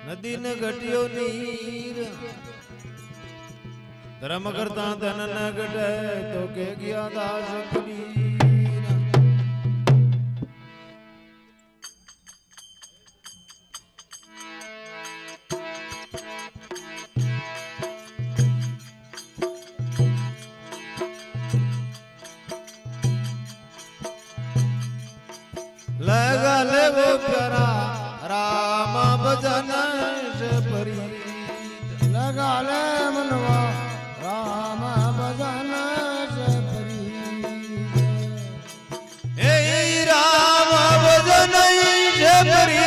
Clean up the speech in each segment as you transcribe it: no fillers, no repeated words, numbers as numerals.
નદી ને ઘટ્યો નીર ધર્મ કરતા ધન ન ઘટે તો કે ગયા દાસ કબીર लगा ले वो प्यारा राम भजन से परी लगा ले मनवा राम भजन से परी ए राम भजन से परी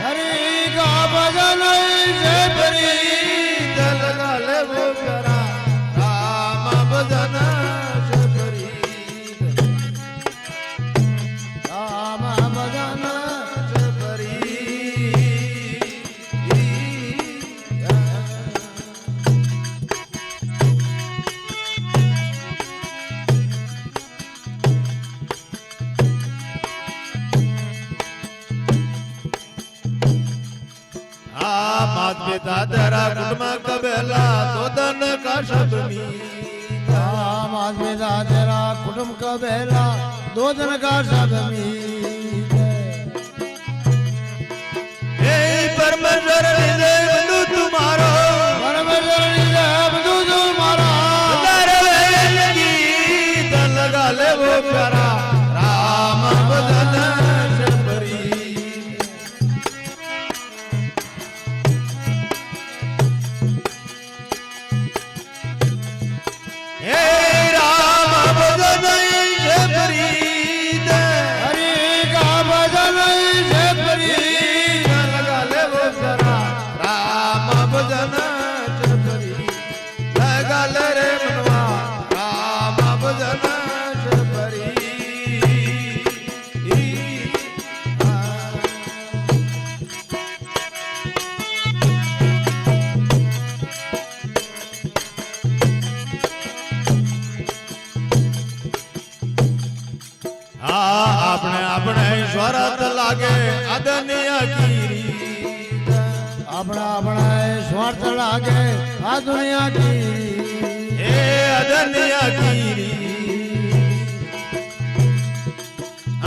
हरि का भजन से परी लगा ले वो प्यारा राम भजन से परी राम भजन से परी मात पिता तेरा कुटुंब कबेला तो धन का शब्द राम पिता तेरा कुटुंब का बेला दो दिन का सब हे परमेश्वर विजय बंधु तुम्हारो परमेश्वर विजय बंधु तुम्हारा गीत लगा ले वो प्यारा राम भजन से परी हे राम भजन से परी हरि का भजन से परी लगा ले वो प्यारा राम भजन से परी लगा ले रे मनवा राम भजन से परी આપણે આપણે સ્વરત લાગે અદન્ય ગીરી अपना अपना स्वार्थ लागे आ दुनिया की હે અદન્ય ગીરી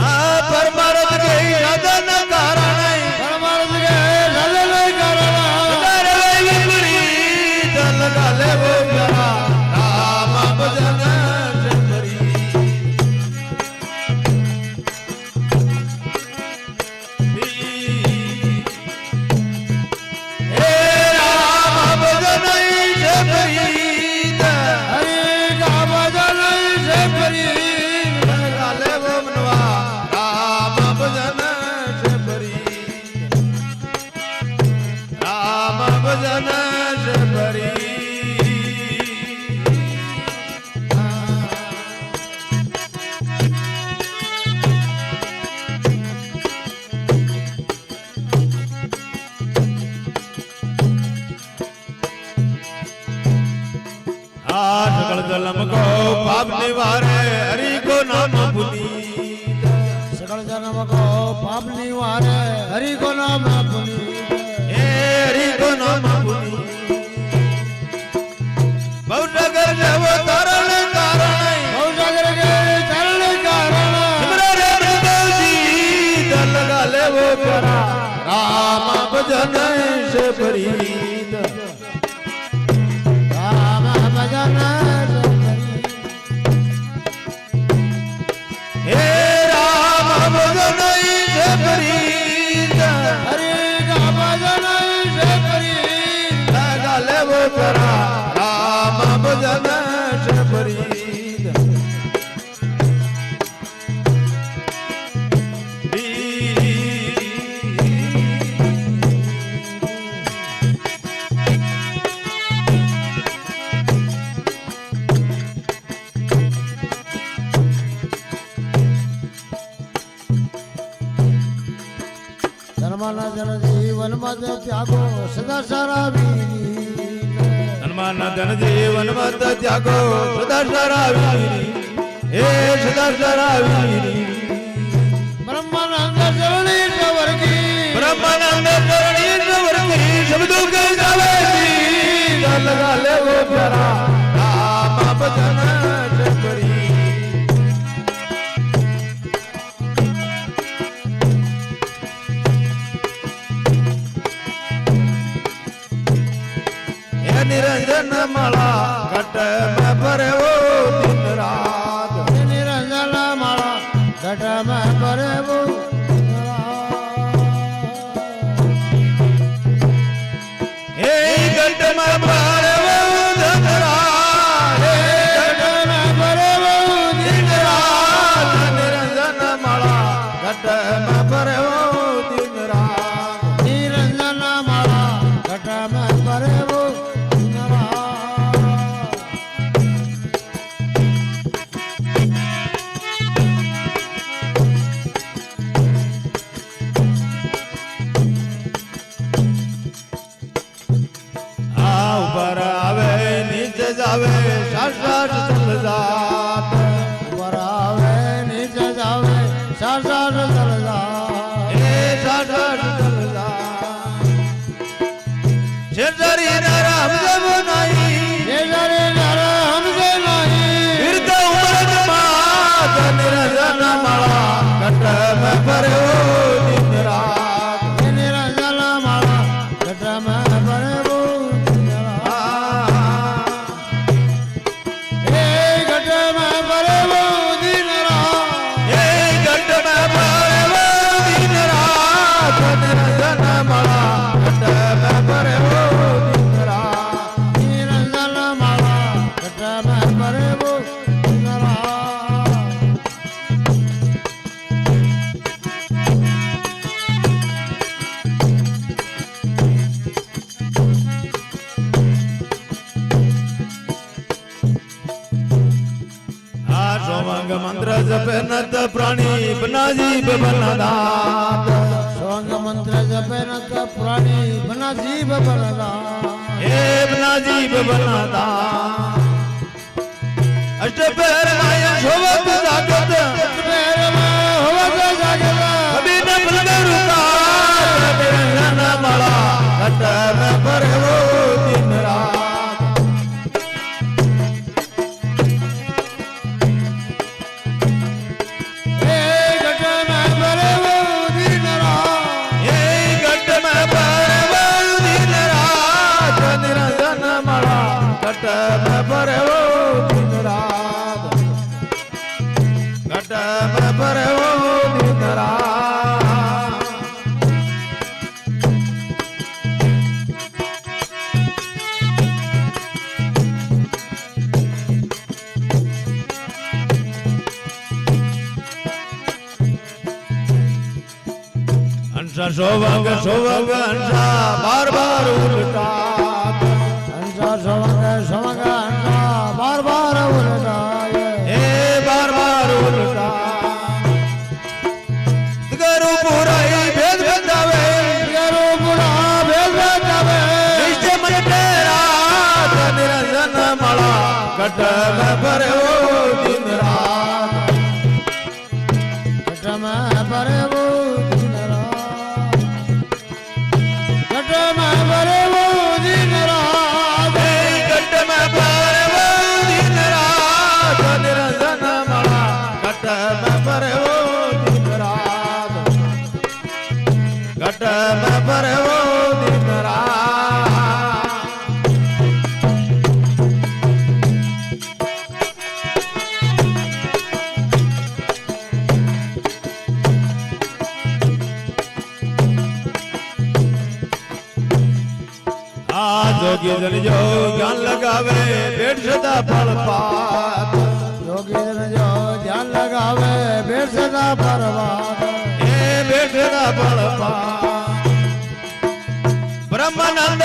આ પરમાર્થ કે અદન કારણે परमार्थ के ललन कारण દરવે વિપરીત લગા લેવો પ્યારા રામ ભજન से परी हे राम भजन से परी हरि का भजन से परी लगा ले वो मनवा राम भजन से परी राम भजन से परी सकल जलम को पाप निवारे हरि को नाम पुनीत सकल जन्म को पाप निवारे हरि को नाम पुनीत हे हरि को नाम पुनीत बहुत अगर जब तरल कारण बहुत सागर के चरण कारण सिमरे हृदय जीत लगा ले वो प्यारा राम भजन से परीत राम भजन से परी हे राम भजन से परीत हरि का भजन से परी लगा ले वो प्यारा राम भजन से परीत ધર્મના જન જીવન મત ત્યાગો સદા સારા વીરી હનુમાન ધન જીવન મત ત્યાગો સદા સરાવી હે સદા સરાવી બ્રહ્માનંદ ચરણી સવર્ગી બ્રહ્માનંદ ચરણી શબ્દો કઈ ગાવે લગા લેવો જરા રામ ભજન જબરી નિરંજન માળા ઘટ મેં ભરેવો દિન રાત નિરંજન માળા ઘટ મેં ભરેવો હે ઘટ મેં ભરેવો દિન રાત ઘટ મેં ભરેવો દિન રાત નિરંજન માળા ઘટ મેં ભરેવો દિન રાત નિરંજન માળા ઘટ મેં ભરેવો જાવે સાત ચલ જાત ઉપર આવે નીચે જાવે સાત ચલ જાત એ સાત ચલ જાત શેરદારી ના રામ જબ નહીં શેરદારી ના રામ જબ નહીં ફિરતા ઉમર માત નિરંજન માળા ઘટ મેં ભર્યો દિન રાત નિરંજન માળા ઘટ મેં ભર્યો મંત્ર જપે નત પ્રાણી બનાજી બનદાત સોંગ મંત્ર જપે નત પ્રાણી બનાજી બનદાત હે બનાજી બનદાત અષ્ટપેર માયા શોભત જાગત અષ્ટપેર માં હોવત જાગત કબી ન ભલગરુતા નિરંજન માળા ઘટ મેં ભરેવો દિન રાત ઘટ મેં ભરેવો દિન રાત ઘટ મેં ભરેવો દિન રાત અંશા સોવંગ અંશા બાર બાર ઉલટા સમગ બાર બાર ઉલટાય હે બાર બાર ઉલટા ગરુ પુરાઈ ભેદ બતાવે ગરુ પુરા ભેદ બતાવે નિશ્ચય મન રાત નિરંજન માળા ઘટ મેં ભરેવો દિન રાત ઘટ મેં ભરેવો દિન રાત ઘટ મેં ભરેવો દિન રાત ઘટ મેં ભરેવો દિન રાત નિરંજન માળા ઘટ મેં ભરેવો દિન રાત ઘટ મેં ભરેવો દિન રાત જોગી જન જો જ્ઞાન લગાવે પેટ સદા ફળ પાત યોગી જન જો ધ્યાન લગાવે ભેટ સદા પરવાત એ પેટ સદા ફળ પાત બ્રહ્માનંદ